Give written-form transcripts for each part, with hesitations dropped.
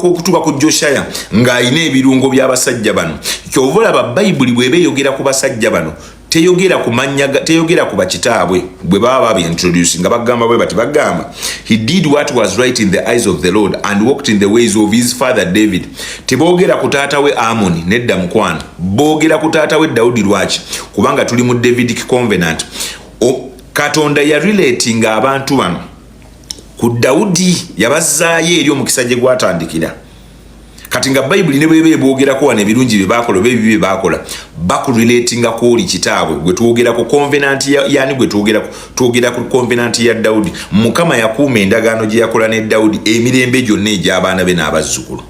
okutuba ku Joshaya ng'ayina ebirungo by'abasajja bano. Kyova olaba Bayibuli bw'eba eyogera ku basajja bano teyogera ku mannya, teyogera ku bakitaabwe bwe baba baintroduce nga bagamba bwe bati bagamba he did what was right in the eyes of the Lord and walked in the ways of his father David. Teboogera ku taata we Amoni nedda mukwano, boogera ku taata we Dawudi. Lwaki? Kubanga tuli mu Davidic covenant. Katonda ya relating abantu bano ku Dawudi yabazaayo eri omukisa gye gwatandikira. Kati nga Bayibuli ne bwebe boogerako wane ebirungi bye bakola oba ebibi bye bakola bakurelatinga ku oli kitaabwe gwe twogera ku covenant yani gwe twogera ku covenant ya Dawudi. Mukama yakuuma endagaano gye yakola ne Dawudi emirembe gyonna egy'abaana be n'abazzukulu.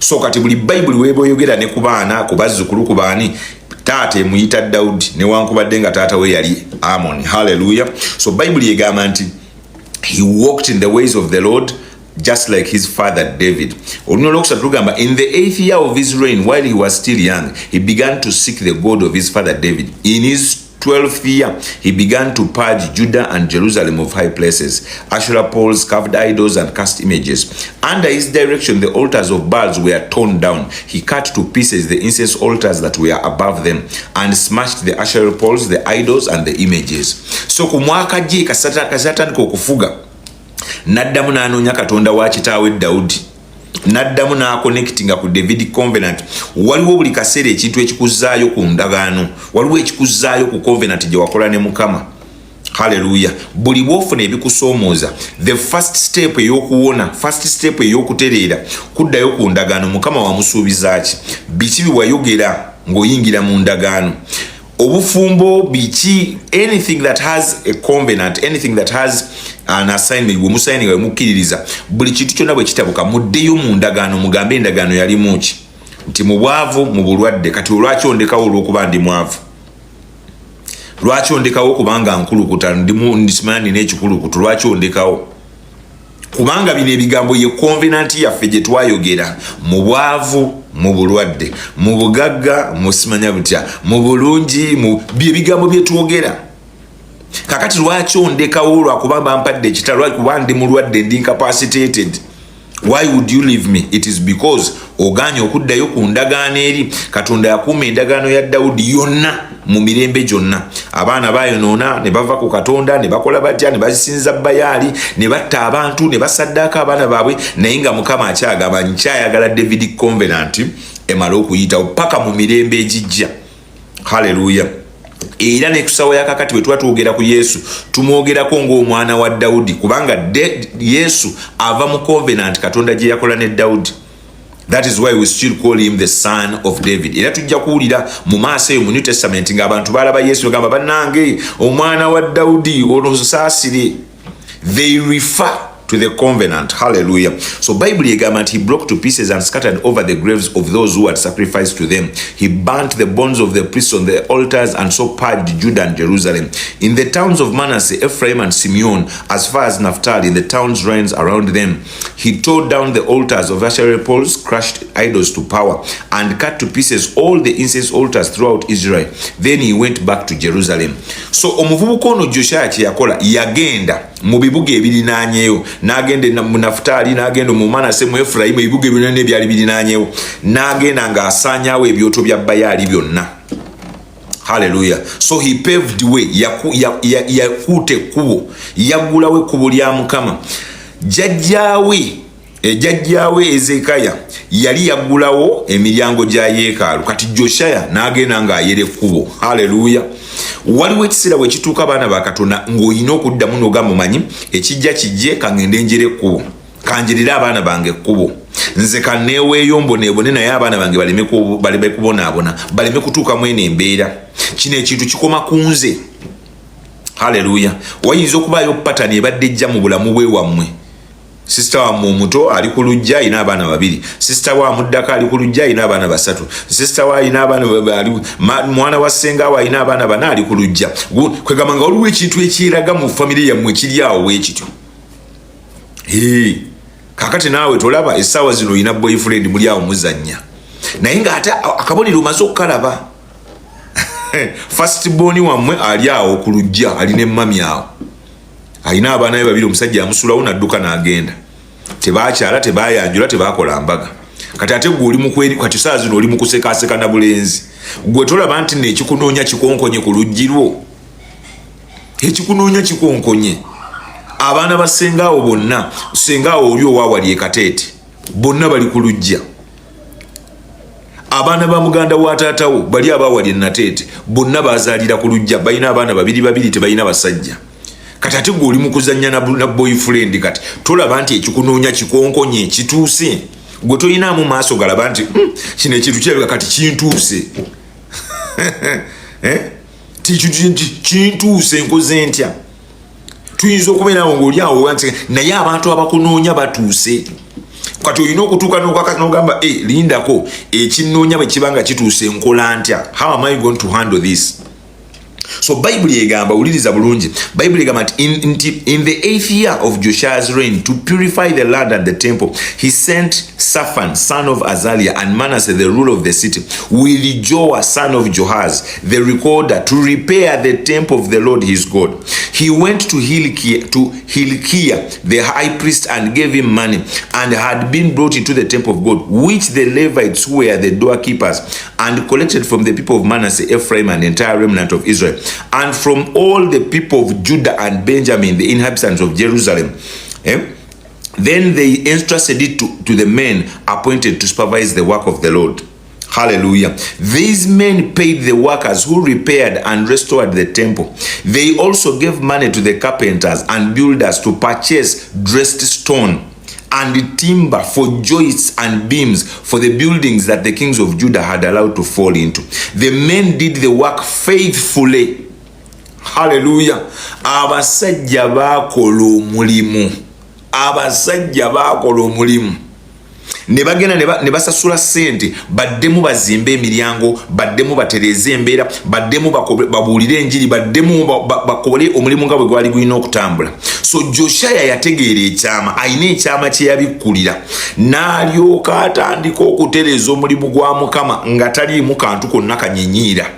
So kati buli Bayibuli weeba oyogera ne ku baana ku bazzukulu ku baani taata muyita Dawudi newankubadde nga taata we yali Amoni. Hallelujah. So Bayibuli egamba nti he walked in the ways of the Lord just like his father David. In the 8th year of his reign, while he was still young, he began to seek the God of his father David. In his 12th year, he began to purge Judah and Jerusalem of high places, Asherah poles, carved idols, and cast images. Under his direction, the altars of Baals were torn down. He cut to pieces the incense altars that were above them, and smashed the Asherah poles, the idols, and the images. So kumwaka je kasatan ko kufuga. Naddamu n'anoonya Katonda wa kitaawe Dawudi. Naddamu n'akonectinga ku Davidic covenant. Waliwo buli kaseera ekintu ekikuzzaayo ku ndagaano. Waliwo ekikuzzaayo ku covenant gye wakola ne Mukama. Hallelujah. Buli bwofuna ebikusoomooza, the first step ey'okuwona, first step ey'okutereera kuddayo ku ndagaano Mukama wamusuubiza ki? Biki bye wayogera ng'oyingira mu ndagaano? Obufumbo biki, anything that has a covenant, anything that has an assignment, we musayininga mukkiririza, buli kintu kyonna bwe kitabuka muddeyo mu ndagaano mugambe endagaano yalimu ki? Nti mu bwavu mu bulwadde. Kati lwaki ondekawo olw'okuba ndi mwavu? Lwaki ondekawo kubanga nkulukuta ndisimanya n'ekikulukutu? Lwaki ondekawo? Kubanga bino ebigambo ye covenant yaffe gye twayogera mu bwavu mu bulwadde, mu bugagga musimanya butya, mu bulungi mu bigambo bye twogera. Kakati lwaki ondekawo lwakuba bampadde ekitala, lwaki kuba ndi mulwadde, ndi incapacitated? Why would you leave me? It is because oganye okuddayo ku ndagaano eri. Katonda yakuuma endagaano ya Dawudi yonna mu mirembe gyonna. Abaana bayonoona ne bava ku Katonda ne bakola batya, ne basinza Bayaali, ne batta abantu, ne basaddaaka abaana baabwe, naye nga Mukama akyagamba nkyayagala Davidic covenant emala okuyitawo paka mu mirembe egijja. Hallelujah. Era n'ekusawo ya kakati bwe tuba twogera ku Yesu tumwogerako ng'omwana wa Dawudi kubanga Yesu ava mu covenant Katonda gye yakola ne Dawudi. That is why we still call him the son of David. Era tujja kuwulira mu maaso eyo mu New Testament ng'abantu balaba Yesu bagamba bannange omwana wa Dawudi olusaasire. They refer to the covenant. Hallelujah. So Bible yegamba he broke to pieces and scattered over the graves of those who had sacrificed to them. He burnt the bones of the priests on the altars and so purged Judah and Jerusalem. In the towns of Manasseh, Ephraim and Simeon, as far as Naphtali, in the towns reigns around them, he tore down the altars of Asherah poles, crushed idols to power, and cut to pieces all the incense altars throughout Israel. Then he went back to Jerusalem. So omuvubuka ono Joshua kye yakola yagenda mu bibuga ebirinaanyeewo, n'agenda mu Nafutaali, n'agenda mu Manase, mu Efulayimu, ebibuga ebinene ebyali birinaanyeewo, n'agenda ng'asaanyaawo ebyoto bya Bayaali byonna. Hallelujah. So he paved way, yakuuta ekkubo, yaggulawo ekkubo lya Mukama. Jjajjaawe Ezekaya yali yaggulawo emiryango gya yeekaalu, kati Joshua n'agenda ng'ayera ekkubo. Hallelujah. Waliwo ekiseera bwe kituuka abaana ba Katonda ng'olina okuddamu n'ogamba omanyi ekijja kijje kangende njere ekkubo, kanjerera abaana bange ekkubo, nze kanneeweeyo mboneebone naye abaana bange baleme kubonaabona, baleme kutuuka mu eno embeera. Kino ekintu kikoma ku nze. Hallelujah. Wayinza okubaayo patani ebadde ejja mu bulamu bwe wammwe. Sister wa omuto ali ku lujja alina abaana babiri. Sister wa muddaka ali ku lujja alina abaana basatu. Sister wa alina abaana mwana wa ssenga wa alina abaana bana ali ku lujja. Kwegamba nga waliwo ekintu ekiraga mu family yammwe kiri awo wekityo. Kakati naawe tolaba essaawa zino olina boyfriend muli awo muzannya. Naye nga ate akabonero omaze okukalaba. First born wammwe ali awo ku lujja alina emmami awo. Alina abaana be babiri, omusajja amusulawo n'adduka n'agenda. tebakyala tebayanjula tebakola mbaga kati ate gwe oli mukweri kati saa zino oli mukusekaseka na bulenzi gwe tolaba nti nekikunoonya kikonkonye ku luggi lwo ekikunoonya kikonkonye abaana basengaawo bonna sengaawo oli owawali ekateete bonna bali ku lugja abaana ba muganda wa taatawo bali abawali nateete bonna bazaalira ku lugja balina abaana babiri tebalina basajja kati ate gwe oli mukuzannya na boyfriend kati tolaba nti ekikunoonya kikonkonye kituuse gwe toyinaamu maaso galaba nti kino ekintu kirabika kati kintuuse kintuuse nkoze ntya tuyinza okubeerawo ng'oli awo naye abantu abakunoonya batuuse kati olina okutuuka n'ogamba lindako ekinoonya bwe kibanga kituuse nkola ntya how am I going to handle this. So Bible egamba uliriza bulungi Bible egamba in the 8th year of Josiah's reign to purify the land and the temple he sent Shaphan son of Azaliah and Manasseh the ruler of the city with Joah son of Joahaz the recorder to repair the temple of the Lord his God. He went to Hilkiah the high priest and gave him money and had been brought into the temple of God which the Levites who were the doorkeepers and collected from the people of Manasseh, Ephraim and the entire remnant of Israel and from all the people of Judah and Benjamin, the inhabitants of Jerusalem. Then they entrusted it to the men appointed to supervise the work of the Lord. Hallelujah. These men paid the workers who repaired and restored the temple. They also gave money to the carpenters and builders to purchase dressed stone and timber for joists and beams for the buildings that the kings of Judah had allowed to fall into. The men did the work faithfully. Hallelujah. Abasajja bakola omulimu. Abasajja bakola omulimu. Ne bagenda ne basasula ssente baddemu bazimbe emiryango baddemu batereze embeera baddemu babuulire enjiri baddemu bakole omulimu nga bwe gwali gulina okutambula. So Josiah yategeera ekyama ayina ekyama kye yabikkulira n'alyoka atandika okutereza omulimu gwa Mukama nga taliimu kantu konna kanyenyiira.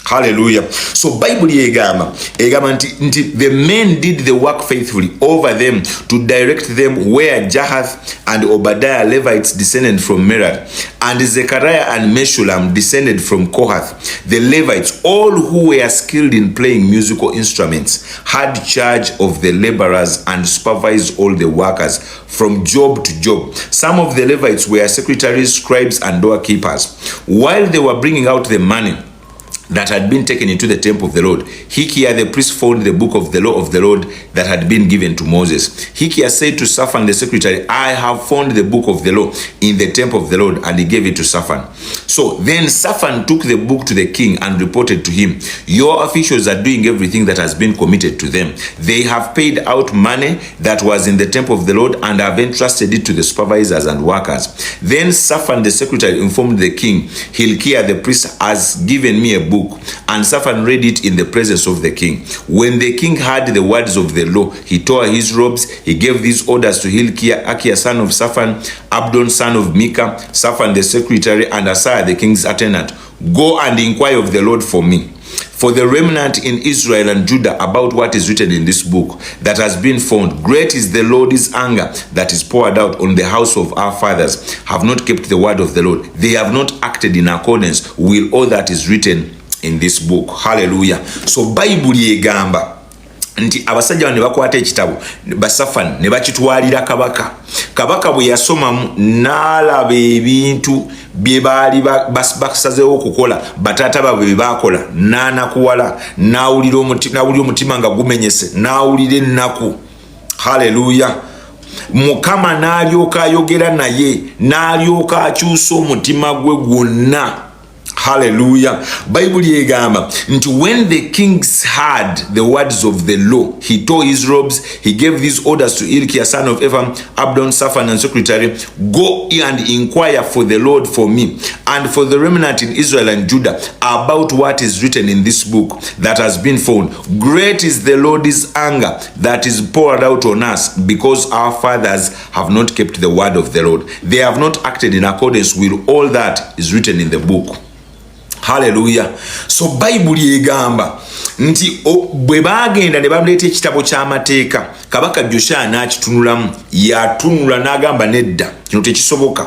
Hallelujah. So Bible egamba nti the men did the work faithfully over them to direct them where Jahath and Obadiah Levites descended from Merari and Zechariah and Meshullam descended from Kohath. The Levites, all who were skilled in playing musical instruments, had charge of the laborers and supervised all the workers from job to job. Some of the Levites were secretaries, scribes and doorkeepers. While they were bringing out the money that had been taken into the temple of the Lord, Hilkiah the priest found the book of the law of the Lord that had been given to Moses. Hilkiah said to Shaphan the secretary, I have found the book of the law in the temple of the Lord, and he gave it to Shaphan. So then Shaphan took the book to the king and reported to him, your officials are doing everything that has been committed to them. They have paid out money that was in the temple of the Lord and have entrusted it to the supervisors and workers. Then Shaphan the secretary informed the king, Hilkiah the priest has given me a book, and Shaphan read it in the presence of the king. When the king heard the words of the law, he tore his robes. He gave these orders to Hilkiah, Achiah son of Shaphan, Abdon son of Micah, Shaphan the secretary, and Asaiah the king's attendant. Go and inquire of the Lord for me, for the remnant in Israel and Judah, about what is written in this book that has been found. Great is the Lord's anger that is poured out on the house of our fathers. Have not kept the word of the Lord. They have not acted in accordance with all that is written in this book. Hallelujah. So Bible egamba nti abasajja ne bakwata ekitabo Shaphan ne bakitwalira kabaka. Kabaka bwe yasomamu n'alaba ebintu bye baali basazeewo okukola bataata baabwe bye baakola n'anakuwala n'awulira omutima nga gumenyese n'awulira ennaku. Haleluya. Mukama n'alyoka ayogera naye n'alyoka akyusa omutima gwe gwonna. Hallelujah. Bible egamba nti when the kings heard the words of the law, he tore his robes. He gave these orders to Hilkiah son of Ephraim, Abdon, Shaphan and secretary, go and inquire for the Lord for me and for the remnant in Israel and Judah about what is written in this book that has been found. Great is the Lord's anger that is poured out on us, because our fathers have not kept the word of the Lord. They have not acted in accordance with all that is written in the book. Hallelujah. So Bible egamba nti bwe bagenda ne bamuleta ekitabo ky'amateeka kabaka Joshaya n'akitunulamu yatunula n'agamba nedda kino tekisoboka.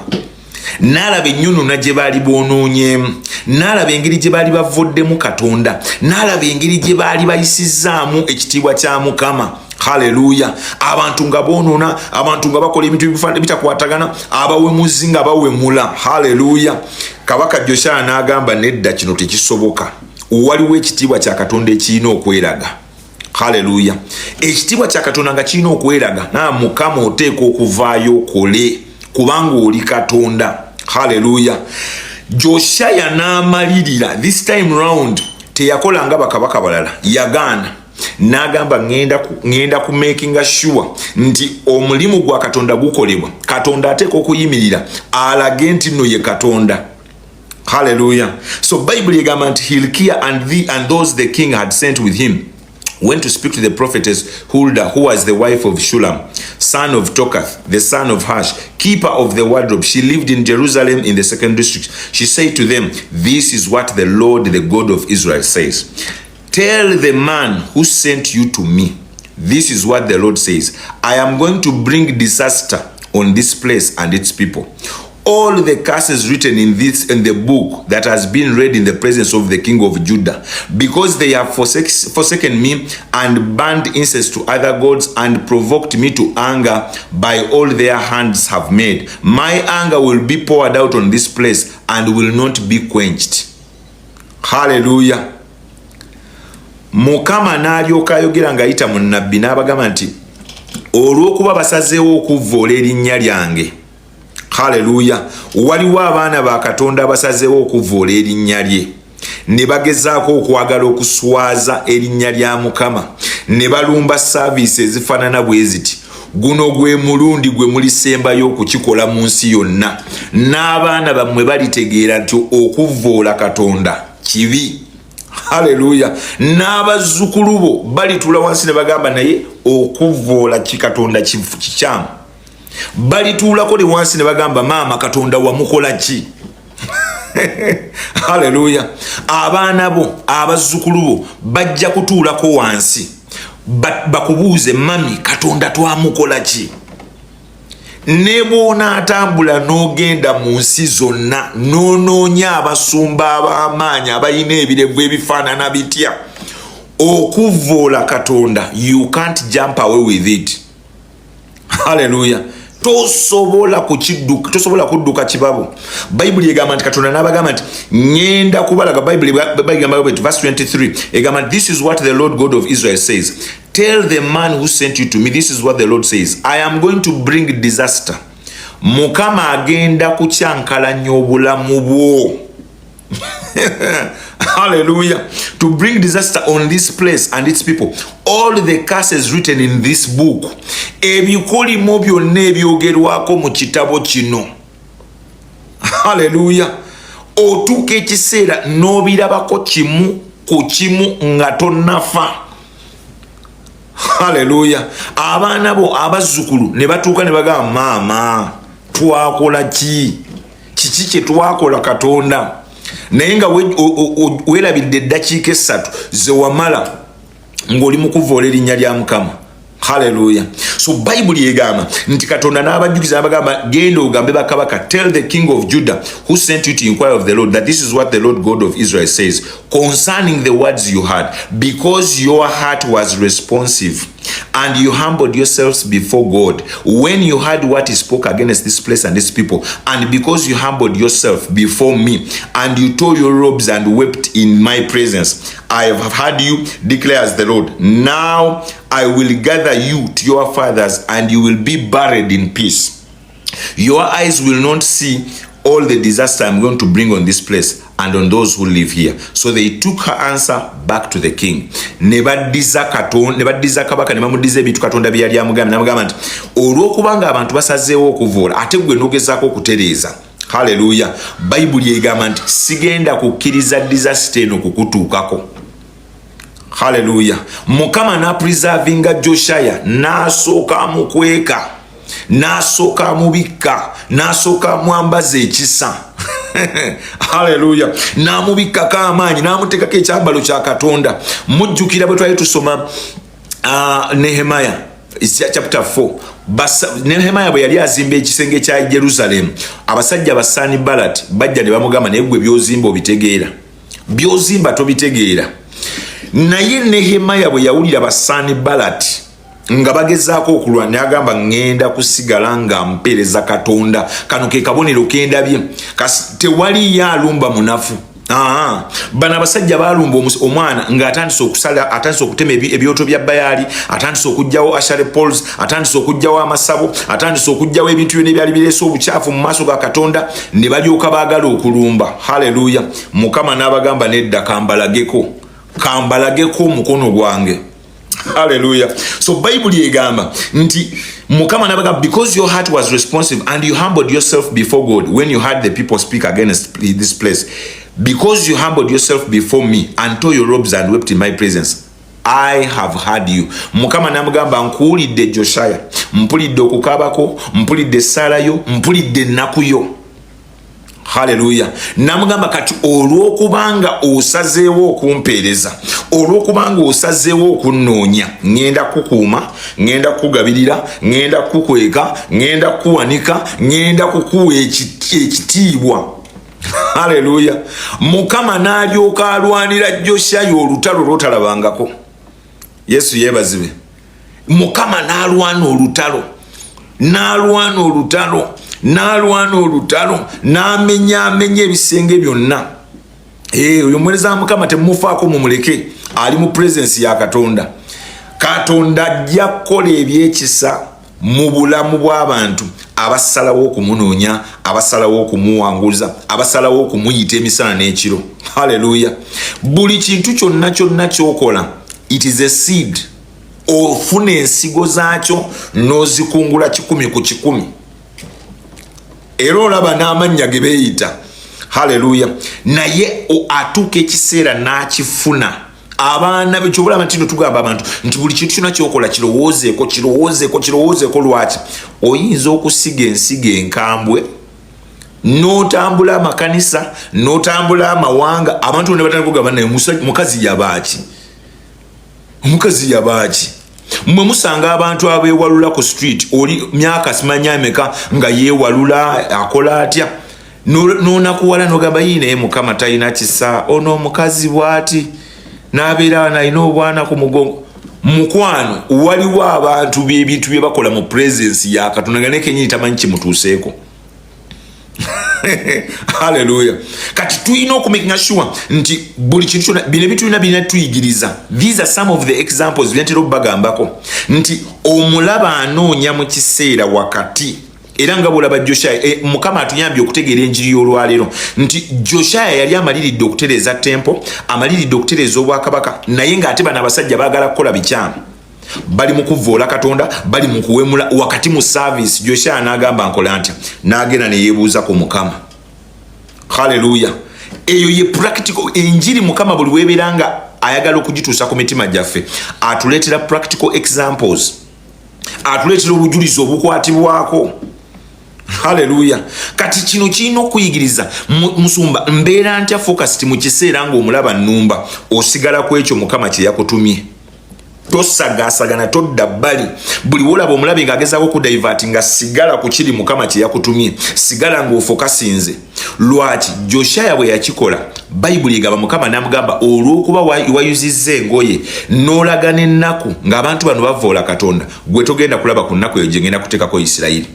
N'alaba ennyonona gye baali boonoonyeemu, n'alaba engeri gye baali bavoddemu Katonda, n'alaba engeri gye baali bayisizzaamu ekitiibwa kya Mukama. Hallelujah. Abantu nga boonona, abantu nga bakola ebintu bitakwatagana, abawemuzi nga bawemula. Hallelujah. Kabaka Joshaya n'agamba nedda kino tekisoboka. Waliwo ekitiibwa kya Katonda ekirina okweraga. Hallelujah. Ekitiibwa kya Katonda nga kirina okweraga, na Mukama oteeka okuvaayo okole kubanga oli Katonda. Hallelujah. Joshaya n'amalirira this time round teyakola nga bakabaka balala, yagaana n'agamba ngenda ku making sure nti omulimu gwa Katonda gukolebwa, Katonda ateeka okuyimirira alage nti nno ye Katonda. Hallelujah. So Bible egamba nti Hilkiah and those the king had sent with him went to speak to the prophetess Huldah, who was the wife of Shulam, son of Tokath, the son of Hash, keeper of the wardrobe. She lived in Jerusalem in the 2nd district. She said to them, "This is what the Lord, the God of Israel, says. Tell the man who sent you to me, this is what the Lord says. I am going to bring disaster on this place and its people. All the curses written in the book that has been read in the presence of the king of Judah, because they have forsaken me and burned incense to other gods and provoked me to anger by all their hands have made. My anger will be poured out on this place and will not be quenched." Hallelujah. Mukama n'alyoka ayogera ng'ayita mu nnabbi n'abagamba nti olw'okuba basazeewo okuvvoola erinnya lyange. Hallelujah. Waliwo abaana ba Katonda abasazeewo okuvvoola erinnya lye, ne bagezaako okwagala okuswaza erinnya lya Mukama, ne balumba saaviisi ezifaanana bwe ziti. Guno gwe mulundi gwe mulisembayo okukikola mu nsi yonna, n'abaana bammwe balitegeera nti okuvvoola Katonda kibi. Hallelujah. N'abazzukulu bo balitula wansi ne bagamba naye okuvvoola Katonda kikyamu. Balituulako ne wansi ne bagamba maama Katonda wamukola ki? Hallelujah. Abaana bo abazzukulu bo bajja kutuulako wansi bakubuuze mami Katonda twamukola ki? Ne bw'onaatambula n'ogenda mu nsi zonna n'onoonya abasumba ab'amaanyi abalina ebirevu ebifaanana bitya, okuvvoola Katonda, you can't jump away with it. Hallelujah. Tosobola kudduka kibabo. Bible egamba nti Katonda n'abagamba nti ngenda kubalaga. Bible bagamba verse 23 egamba, "This is what the Lord God of Israel says. Tell the man who sent you to me, this is what the Lord says. I am going to bring disaster." Mukama agenda kukyankalanya obulamu bwo. Hallelujah. To bring disaster on this place and its people. All the curses written in this book, ebikolimo byonna ebyogerwako mu kitabo kino. Hallelujah. Otuuka ekiseera n'obirabako kimu ku kimu nga tonnafa. Hallelujah. Abaana bo abazzukulu ne batuuka ne bagamba maama twakola ki? Kiki kye twakola Katonda? Naye nga weerabidde eddakiika 3 ze wamala ng'oli mu kuvvoola erinnya lya Mukama. Hallelujah. So Bible egamba nti Katonda n'abajjukiza abagamba genda ogambe bakabaka, tell the king of Judah who sent you to inquire of the Lord that this is what the Lord God of Israel says concerning the words you heard, because your heart was responsive and you humbled yourselves before God when you heard what he spoke against this place and this people, and because you humbled yourself before me and you tore your robes and wept in my presence. I have heard you, declares the Lord. Now I will gather you to your fathers and you will be buried in peace. Your eyes will not see all the disaster I'm going to bring on this place and on those who live here. So they took her answer back to the king. Nebadiza kabaka ne bamudiza ebintu Katonda bye yali amugamba, n'amugamba nti olw'okubanga abantu basazeewo okuvvoola ate gwe n'ogezaako okutereeza. Hallelujah. Bible egamba nti sigenda kukkiriza disaster eno kukutuukako. Hallelujah. Mukama na preservinga Joshaya, n'asooka mukweka, n'asooka mubikka, n'asooka mwambaza ekisa. Haleluya. Namubikako amaanyi namuteekako ekyambalo kya Katonda. Mujjukira bwe twali tusoma Nehemiah chapter 4. Nehemiah bwe yali azimba ekisenge kya Yerusalemu, abasajja ba Sanballat bajja ne bamugamba naye gwe byozimba obitegeera. Byozimba tobitegeera. Naye Nehemiah bwe yawulira ba Sanballat nga bagezaako okulwana, agamba ngenda kusigala nga mpeereza Katonda. Kano ke kabonero kendabye. Tewali yalumba munafu. Bana abasajja balumba omwana nga atandise okusala, atandise okutema ebyoto bya Bayali, atandise okujjawo Ashare poles, atandise okujjawo amasabo, atandise okujjawo ebintu byonna ebyali bireese obukyafu mu maaso ga Katonda, ne balyoka baagala okulumba. Haleluya. Mukama n'abagamba nedda, kambalageko mukono gwange. Hallelujah. So Bible egamba nti Mukama n'abagamba, because your heart was responsive and you humbled yourself before God when you heard the people speak against this place, because you humbled yourself before me and tore your robes and wept in my presence, I have heard you. Mukama n'amugamba, nkuwulidde Joshaya, mpulidde okukaabako, mpulidde essaala yo, mpulidde ennaku yo. Hallelujah. Namugamba kati olw'okubanga osazeewo okumpeereza, olw'okubanga osazeewo okunnoonya, ngenda kukuuma, ngenda kukugabirira, ngenda kukweka, ngenda kuwanika, ngenda kukuwa ekitiibwa. Hallelujah. Mukama n'alyoka alwanira Joshaya olutalo lw'otalabangako. Yesu yeebazibwe. Mukama n'alwana olutalo, n'alwana olutalo, n'amenya ebisenge byonna. Oyo muweereza wa Mukama temufaako mumuleke, ali mu presence ya Katonda. Katonda ajja kukola ebyekisa mu bulamu bw'abantu abasalawo okumunoonya, abasalawo okumuwanguza, abasalawo okumuyita emisana n'ekiro. Haleluya. Buli kintu kyonna ky'okola, it is a seed. Ofuna ensigo zaakyo n'ozikungula 10 ku 10. Era olaba n'amannya ge beeyita. Haleluya. Naye atuuka ekiseera n'akifuna. Abaana bekyobulaba nti tugamba abantu nti buli kintu kyonna kyokola kirowoozeeko. Lwaki? Oyinza okusiga ensigo enkambwe, n'otambula amakanisa, n'otambula amawanga, abantu bonna batandika kugamba naye mukazi yabaaki. Omukazi yabaaki. Mwe musanga abantu abeewalula ku street, oli myaka simanya emeka nga yeewalula akola atya, n'onakuwala n'ogamba naye Mukama talina kisa, ono omukazi bw'ati n'abeera n'alina obwana ku mugongo. Mukwano, waliwo abantu b'ebintu bye bakola mu presence ya Katonda nga ne kenyini tamanyi kimutuuseeko. Hallelujah. Kati tulina okumakinga sure nti buli kintu kyonna bino ebintu byonna tuyigiriza. These are some of the examples byentera okubagambako nti omulaba anoonya mu kiseera wakati. Era nga bwolaba Joshaya, Mukama atuyambye okutegeera enjiri y'olwaleero nti Joshaya yali amaliridde okutereeza tempo, amaliridde okutereeza obwakabaka, naye ng'ate bano abasajja baagala kukola bikyamu. Bali mu kuvvoola Katonda, bali mu kuwemula wakati mu service. Joshaya n'agamba nkola ntya, n'agenda ne yeebuuza ku Mukama. Haleluya. Eyo ye practical enjiri. Mukama buli weebeeranga ayagala okugituusa ku mitima gyaffe, atuleetera practical examples, atuleetera obujulizi obukwatibwako. Haleluya. Kati kino kirina okuyigiriza musumba, mbeera ntya focused mu kiseera ng'omulaba nnumba, osigala ku ekyo Mukama kye yakutumye. Tosagaasagana, todda bbali. Buli wolaba omulabi ng'agezaako okudivert nga sigala ku kiri Mukama kye yakutumye, sigala ng'ofokasinze. Lwaki? Joshaya bwe yakikola, Bayibuli egamba Mukama n'amugamba olw'okuba wayuzizza engoye n'olaga n'ennaku ng'abantu bano bavvoola Katonda, gwe togenda kulaba ku nnaku eyo gye ngenda kuteekako Isirayiri.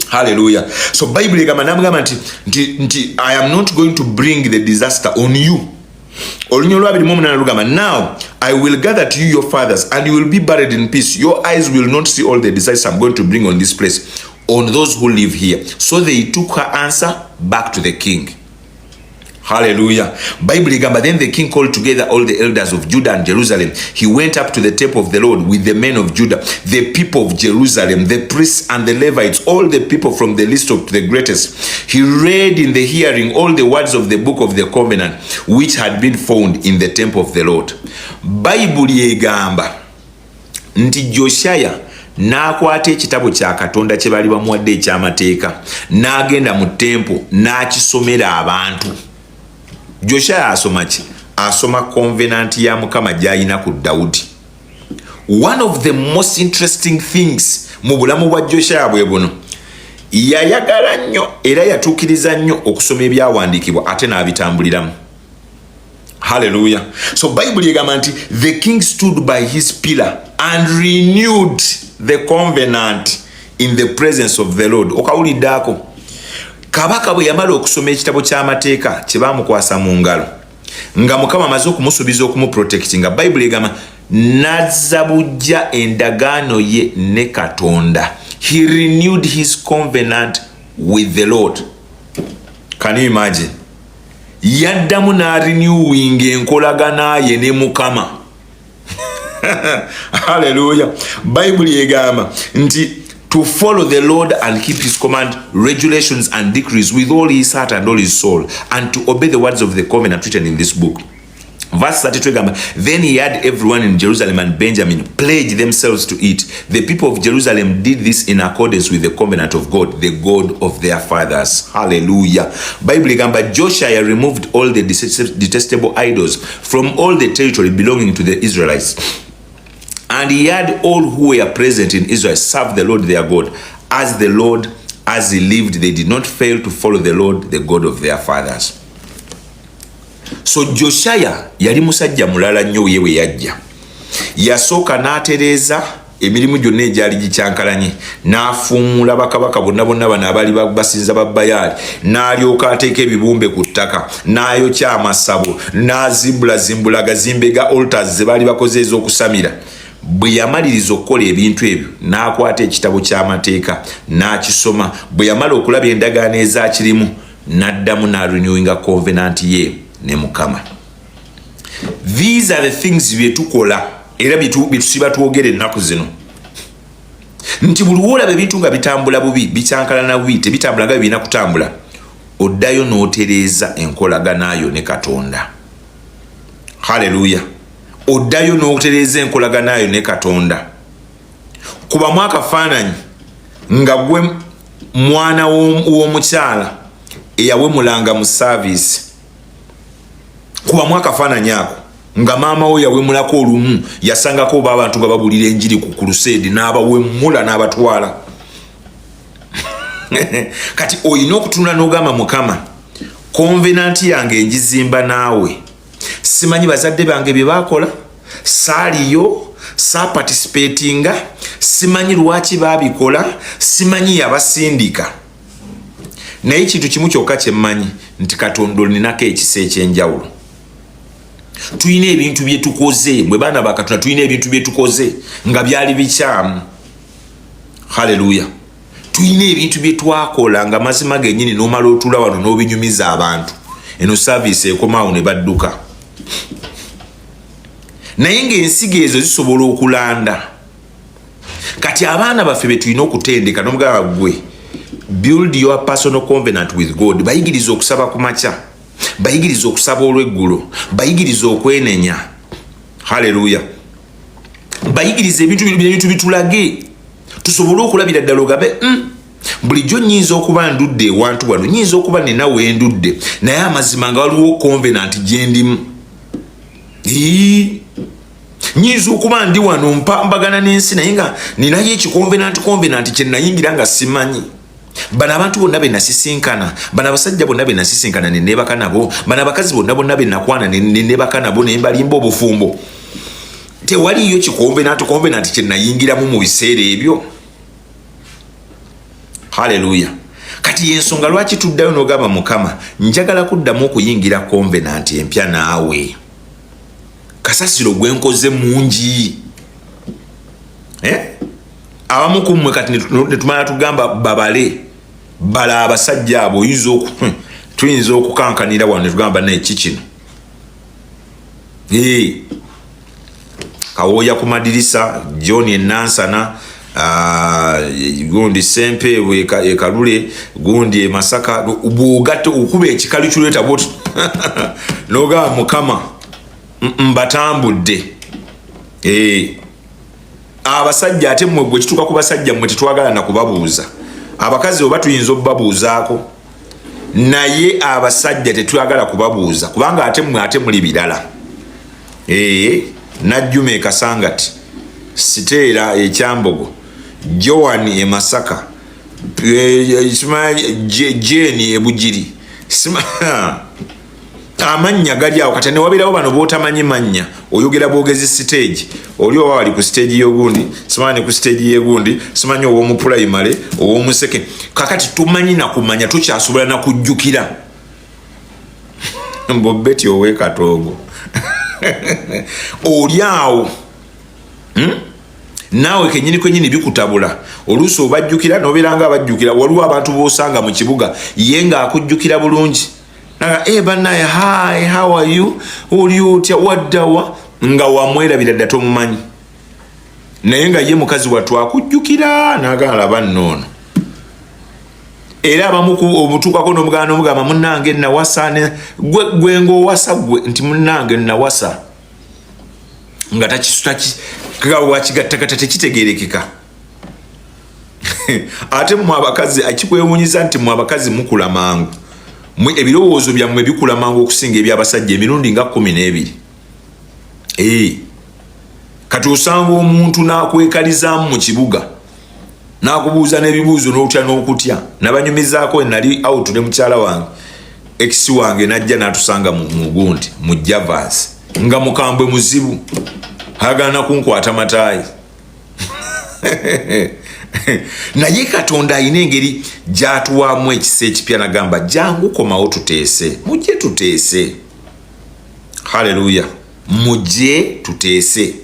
Hallelujah. So Bible egamba n'amugamba nti I am not going to bring the disaster on you. Olunyo lwa 28 lugamba, now I will gather to you your fathers and you will be buried in peace. Your eyes will not see all the disasters I'm going to bring on this place, on those who live here. So they took her answer back to the king. Hallelujah. Bible igamba, then the king called together all the elders of Judah and Jerusalem. He went up to the temple of the Lord with the men of Judah, the people of Jerusalem, the priests and the Levites, all the people from the least to the greatest. He read in the hearing all the words of the book of the covenant, which had been found in the temple of the Lord. Bible igamba nti Joshaya n'akwata ekitabo kya Katonda kye bali bamuwadde eky'amateeka n'agenda mu tempo n'akisomera abantu. Joshua asoma ki? Asoma covenant ya Mukama gy'alina ku Dawudi. One of the most interesting things mu bulamu bwa Joshua bwe buno, yayagala nnyo era yatuukiriza nnyo okusoma ebyawandiikibwa ate n'abitambuliramu. Hallelujah. So Bible egamba nti the king stood by his pillar and renewed the covenant in the presence of the Lord. Okawuliddaako. Kabaka bwe yamala okusoma ekitabo ky'amateeka kye baamukwasa mu ngalo nga Mukama amaze okumusuubiza okumuprotecti, nga Bible egamba n'azza buggya endagaano ye ne Katonda. He renewed his covenant with the Lord. Can you imagine? Yaddamu n'arenewing enkolagana ye ne Mukama. Hallelujah. Bible egamba nti to follow the Lord and keep his command, regulations and decrees with all his heart and all his soul, and to obey the words of the covenant written in this book. Verse 32, then he had everyone in Jerusalem and Benjamin pledge themselves to it. The people of Jerusalem did this in accordance with the covenant of God, the God of their fathers. Hallelujah. Bible gamba Joshua removed all the detestable idols from all the territory belonging to the Israelites. And he had all who were present in Israel serve the Lord their God. As he lived, they did not fail to follow the Lord, the God of their fathers. So Joshua yali musajja mulala nnyo ye we yajja. Yasooka n'atereeza emirimu gyonna egyali gikyankalanye, n'afuumula bakabaka bonna bano abaali basinza Babaali, n'alyoka ateeka ebibumbe ku ttaka, n'ayokya amasabo, n'azimbulazimbula gazimbe ga altars ze baali bakoze ez'okusamira. Bwe yamaliriza okukola ebintu ebyo n'akwata ekitabo ky'amateeka n'akisoma. Bwe yamala okulaba endagaano ezakirimu n'addamu n'arenewinga covenant ye ne Mukama. These are the things bye tukola era bye tusiba twogera ennaku zino. Nti buli lw'olaba ebintu nga bitambula bubi, bikyankalana bubi, tebitambula nga birina kutambula, oddayo n'otereeza enkolaganayo ne Katonda. Hallelujah. Oddayo n'otereeza enkolaganayo ne Katonda. Kubamu akafaananyi nga gwe mwana w'omukyala eyawemulanga mu service. Kubamu akafaananyi ako nga maama we yawemulako olumu, yasangako oba abantu nga babulira enjiri ku crusade n'abawemula n'abatwala. Kati oyina okutunula n'ogamba Mukama, covenant yange njizimba naawe. Simanyi bazadde bange bye bakola, saaliyo, participatinga, simanyi lwaki babikola, simanyi yabasindika. Naye kintu kimu kyokka kye mmanyi nti Katonda olinako ekisa ekyenjawulo. Tuyina ebintu bye tukoze, mwe baana ba Katonda tuyina ebintu bye tukoze nga byali bikyamu. Hallelujah. Tuyina ebintu bye twakola nga mazima gennyini n'omala otula wano n'obinyumiza abantu. Eno service ekomaawo ne badduka. Naye ng'ensigo ezo zisobola okulanda. Kati abaana baffe be tulina okutendeka n'omugamba gwe, build your personal covenant with God. Bayigiriza okusaba ku makya, bayigiriza okusaba olw'eggulo, bayigiriza okwenenya. Hallelujah. Bayigiriza ebintu bitulage tusobole okulabira ddala ogambe bulijjo nnyinza okuba ndudde ewantu wano, nnyinza okuba nina wendudde, naye amazima nga waliwo covenant gye ndimu. Nnyinza okuba ndi wano mpambagana n'ensi naye nga ninayo covenant kye nayingira nga simanyi. Bano abantu bonna be nasisinkana, bano abasajja bonna be nasisinkana ne neebaka nabo, bano abakazi bonna be nakwana ne neebaka nabo ne mbalimba obufumbo. Tewaliyo covenant kye nayingiramu mu biseera ebyo. Hallelujah. Kati yensonga lwaki tuddayo n'ogamba Mukama, njagala kuddamu okuyingira covenant empya naawe. Kasasiro gwe nkoze mungi. Abamu ku mmwe kati ne tumala tugamba babale bala abasajja abo tuyinza okukankanira wano ne tugamba naye kikino. Kawoya ku madirisa, John Enansana, gundi Sempe Kalule, gundi Masaka, bw'ogatta okuba ekikalu ky'oleeta bw'oti n'ogamba Mukama mbatambudde. abasajja ate mmwe gwe kituuka ku basajja mmwe tetwagala na kubabuuza abakazi oba tuyinza okubabuuzaako naye abasajja tetwagala kubabuuza kubanga ate mmwe ate muli birala Najjuma Kasangati Siteera Ekyambogo Joan Masaka Jeni Ebujiri amanya gali awo kati ne wabirawo bano bootamanyi mannya oyogera bwogezi stage oli oba wali ku stage y'ogundi simanyi ku stage y'egundi simanyi ow'omu primary ow'omu second kakati tumanyi na kumanya tukyasobola na kujjukira mbobeti ow'ekatoogo oli awo naawe kenyini kwenyini bikutabula oluusi obajjukira n'obeeranga abajjukira waliwo abantu boosanga mu kibuga ye nga akujjukira bulungi banaye hi how are you oli otya waddawa nga wamwerabira dda tomumanyi naye nga ye mukazi wattu akujjukira n'agala laba nnoono era abamu obutuukako n'omugamba munnange nawasa gwe ng'owasa gwe nti munnange nawasa nga wakigattagatta tekitegeerekeka ate mmwe abakazi akikwewunyiza nti mmwe abakazi mukula mangu ebirowoozo byammwe bikula mangu okusinga ebyabasajja emirundi nga 12 kati osanga omuntu n'akwekalizaamu mu kibuga n'akubuuza n'ebibuuzo n'otya n'okutya nabanyumizaako nali out ne mukyala wange ex wange najja n'atusanga mu gundi mu Javas nga mukambwe muzibu agana nakunkwata mataayi naye Katonda alina engeri gy'atuwaamu ekisa ekipya nagamba jangu komawo tuteese mujje tuteese haleluya mujje tuteese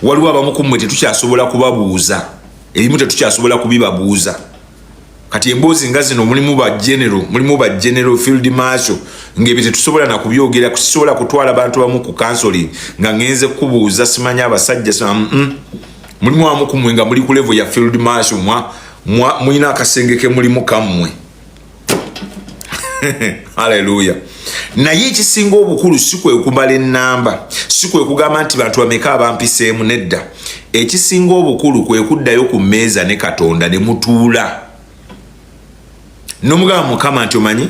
waliwo abamu ku mmwe tetukyasobola kubabuuza ebimu tetukyasobola kubibabuuza kati emboozi nga zino mulimu ba general field marshal ng'ebyo tetusobola na kubyogera kusobola kutwala bantu bamu ku counseling nga ngenze kubuuza simanya abasajja mulimu amu ku mmwe nga muli ku level ya field marshal mulina akasengeke mulimu kammwe haleluya naye ekisinga obukulu si kwe kumala ennamba si kwe kugamba nti bantu bameka abampiseemu nedda ekisinga obukulu kwe kuddayo ku mmeeza ne Katonda ne mutuula n'omugamba Mukama nti omanyi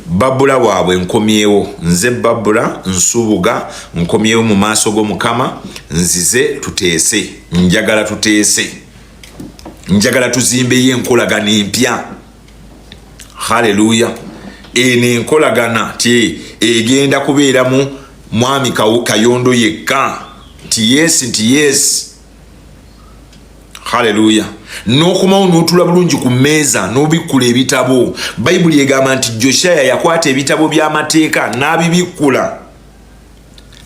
Babula waabwe nkomyewo nze Babula Nsubuga nkomyewo mu maaso go Mukama nzize tuteese njagala tuteese njagala tuzimbe yenkolagana empya haleluya ene enkolagana ti egenda kubeera mu mwami Kayondo yekka nti yes haleluya n'okumawo n'otula bulungi ku mmeeza n'obikkula ebitabo bayibuli egamba nti Joshaya yakwata ebitabo by'amateeka n'abibikkula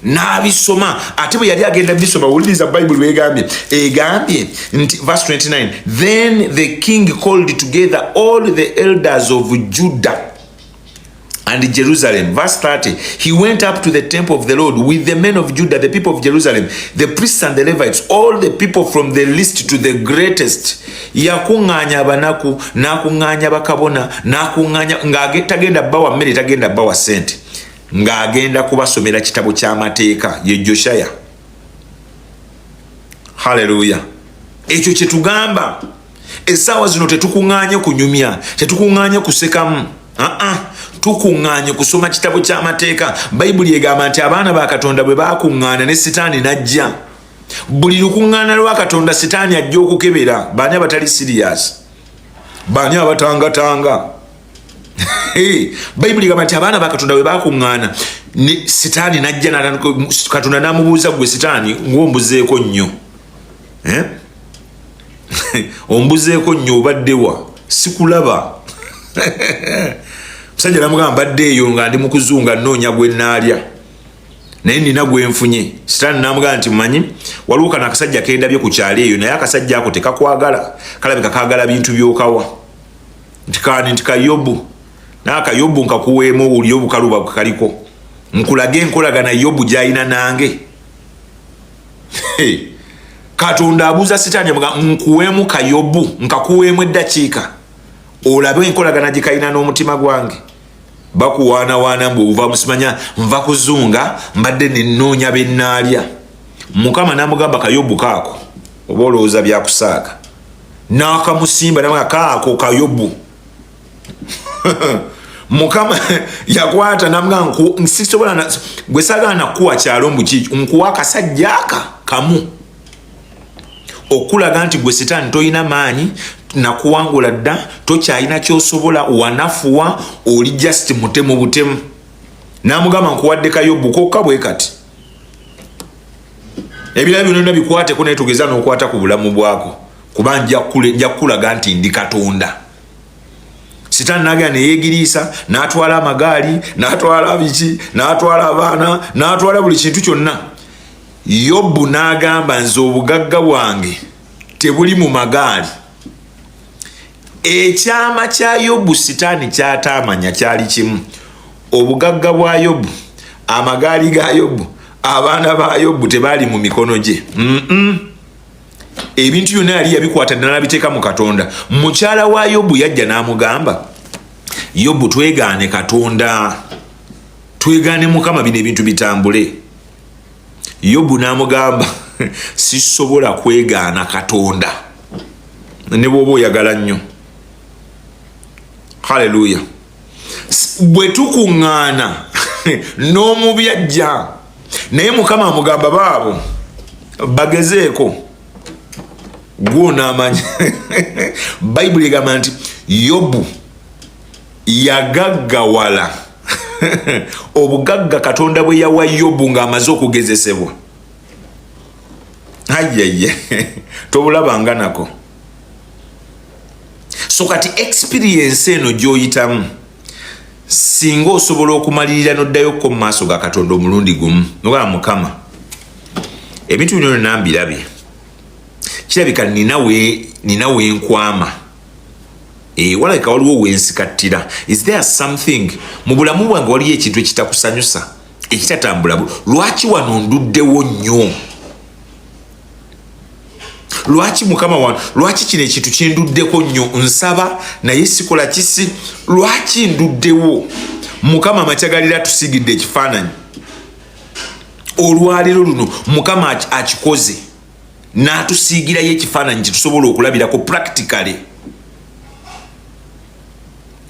n'abisoma ate bwe yali agenda bisoma wuliriza bayibuli egambye nti verse 29 then the king called together all the elders of Judah and Jerusalem. Verse 30, he went up to the temple of the Lord with the men of Judah, the people of Jerusalem, the priests and the Levites, all the people from the least to the greatest. Yakunganya banaku, nakunganya bakabona, nakunganya tagenda bawa mmere tagenda bawa sente. Ngagenda kubasomera kitabo ky'amateeka ye Joshaya. Hallelujah. Ekyo kye tugamba. Essaawa zino tetukunganya kunyumya, tetukunganya kusekamu. Tukunganye kusoma kitabo ky'amateeka. Bayibuli egamba nti abaana ba Katonda bwe baakungana ne Sitaani najja. Buli lukungana lwa Katonda Sitaani ajja okukebera. Baani abatali serious? Baani abatangatanga? Bayibuli egamba nti abaana ba Katonda bwe baakungana ne Sitaani najja Katonda n'amubuuza gwe Sitaani ng'ombuzeeko nnyo. Ombuzeeko nnyo obaddewa sikulaba. Musajja namugamba badde eyo nga ndi mu kuzunga nnoonya gwe nnaalya naye nina gwe nfunye. Sitaani namugamba nti mumanyi waliwo kano akasajja kendabye ku kyalo eyo naye akasajja ako tekakwagala kalabika kaagala bintu by'okawa nti Kayobu naye Kayobu nkakuweemu owulire obukaluba kaliko nkulage enkolagana Yobu gy'alina nange. Katonda abuuza Sitaani nkuweemu Kayobu nkakuweemu eddakiika olabe enkolagana gye kalina n'omutima gwange. Bakuwaanawaana mbw'ova musimanya nva kuzunga mbadde nennoonya be nnaalya. Mukama n'amugamba Kayobu kaako oba olowooza byakusaaka n'akamusimba namakaako ka Yobu Mukama yakwata namga nsisobola gwe sagala nakuwa kyalo mbuki nkuwa akasajja kamu okulaga nti gwe Setaani toyina maanyi nakuwangula dda tokyalina kyosobola wanafuwa oli just mutemu butemu namugamba nkuwadde ka Yobu kokka bwe kati ebirala byonna bikwateko naye tugeza n'okwata ku bulamu bwako kuba nja kulaga nti ndi Katonda. Setaani n'agenda ne yeegiriisa n'atwala amagaali n'atwala biki n'atwala abaana n'atwala buli kintu kyonna. Yobu n'agamba nze obugagga bwange tebuli mu magaali. Ekyama kya Yobu Setaani ky'ataamanya kyali kimu. Obugagga bwa Yobu, amagaali ga Yobu, abaana ba Yobu tebaali mu mikono gye. Ebintu byonna yali yabikwata n'abiteeka mu Katonda. Mukyala wa Yobu yajja n'amugamba, Yobu twegaane Katonda, twegaane Mukama bino ebintu bitambule. Yobu n'amugamba sisobola kwegaana Katonda ne bw'oba oyagala nnyo. Haleluya. Bwe tukuŋŋaana n'omubi ajja naye Mukama amugamba baabo bagezeeko gw'onaamanya. Bayibuli egamba nti Yobu yagaggawala obugagga Katonda bwe yawa Yobu ng'amaze okugezesebwa. Ayeye tobulabanga nako. So kati experience eno gy'oyitamu singa osobola okumalirira n'oddayokko mu maaso ga Katonda omulundi gumu nogamba Mukama ebintu bino nambirabye kirabika ninawe nkwama walabika waliwo wensikattira. Is there something mu bulamu bwange waliyo ekintu ekitakusanyusa ekitatambula? Lwaki wano nduddewo nnyo? Lwaki Mukama wange, lwaki kino ekintu kinduddeko nnyo? Nsaba naye sikola kisi. Lwaki nduddewo? Mukama amakyagalira tusigidde ekifaananyi. Olwaleero luno Mukama akikoze n'atusiigirayo ekifaananyi kitusobola okulabirako practically.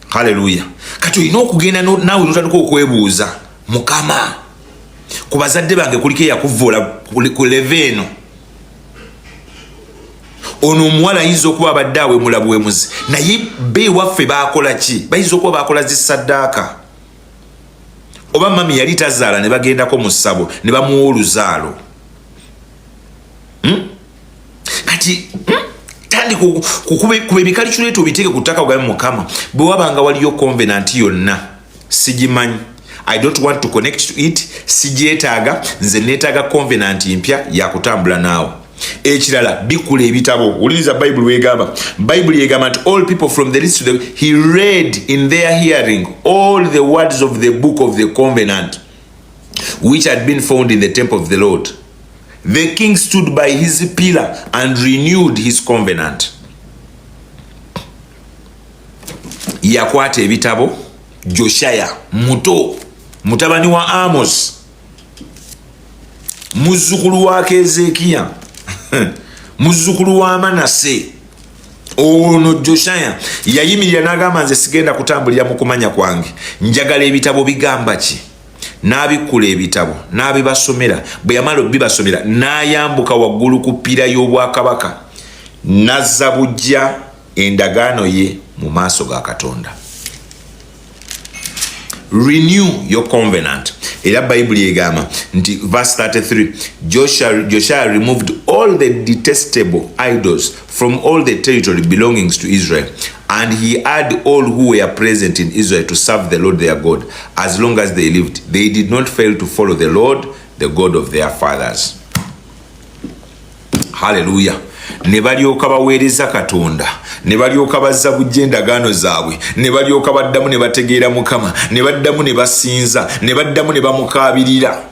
Haleluya. Kati olina okugenda naawe n'otandika okwebuuza, Mukama ku bazadde bange kuliko eyakuvvoola ku leve eno. Ono omuwala ayinza okuba abadde awe mulabu wemuzi naye be waffe baakola ki? Bayinza okuba baakola zisaddaaka. Oba mami yali tazaala ne bagendako mu ssabo ne bamuwa oluzaalo. Kati tandika kuba ebikaliculeeta obiteeke ku ttaka ogabe Mukama bwe wabanga waliyo covenant yonna sigimanyi. I don't want to connect to it. Sigyetaaga, nze neetaaga covenant mpya yakutambula naawe. Ekirala bikula ebitabo. Uliriza Bible wegamba. Bible yegamba nti all people from the least to the he read in their hearing all the words of the book of the covenant which had been found in the temple of the Lord. The king stood by his pillar and renewed his covenant. Yakwata ebitabo Joshaya muto mutabani wa Amos muzzukulu wa Kezekiya muzzukulu wa Manase. Ono Joshaya yayimirira n'agamba nze sigenda kutambulira mu kumanya kwange, njagala ebitabo bigamba ki? N'abikula ebitabo n'abibasomera. Bwe yamala bibasomera n'ayambuka waggulu ku ppira y'obwakabaka n'azza bujja endagaano ye mu maaso ga Katonda. Renew your covenant. Era Bible egamba nti verse 33 Joshua removed all the detestable idols from all the territory belonging to Israel, and he had all who were present in Israel to serve the Lord their God as long as they lived. They did not fail to follow the Lord, the God of their fathers. Hallelujah. Ne balyoka baweereza Katonda, ne balyoka bazza bujja endagaano zaabwe, ne balyoka baddamu ne bategeera Mukama, ne baddamu ne basinza, ne baddamu ne bamukaabirira.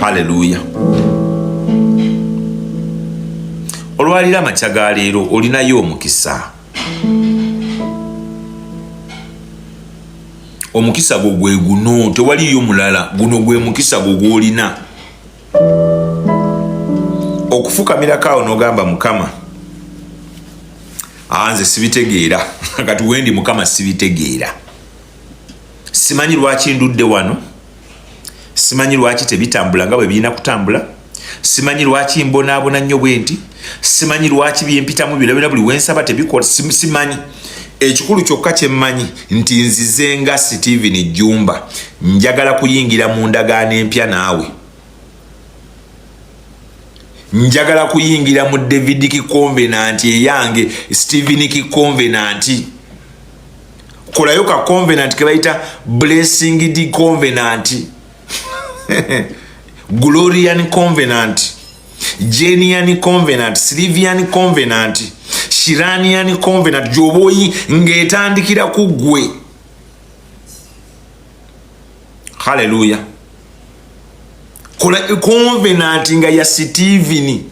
Haleluya. Olwalira amakya ga leero olinayo omukisa. Omukisa gwo gwe guno, tewaliyo mulala. Guno gwe mukisa gwo gw'olina. okufukamirako awo n'ogamba Mukama nze sibitegeera kati wendi Mukama sibitegeera, simanyi lwaki ndudde wano, simanyi lwaki tebitambula nga bwe birina kutambula, simanyi lwaki mbonaabona nnyo bwe nti, simanyi lwaki byempitamu birabira buli wensaba tebikola, simanyi. Ekikulu kyokka kye mmanyi nti nzize nga Steven Jumba njagala kuyingira mu ndagaano empya naawe, njagala kuyingira mu Davidic Covenant eyange Stevenic Covenant. Kolayo ka Covenant ke bayita Blessing Covenant Glorian Covenant, Jenian Covenant, Sylvian Covenant, Shiranian Covenant, joboyi ngetandikira ku gwe. Hallelujah. Kola Covenant nga ya Stevenic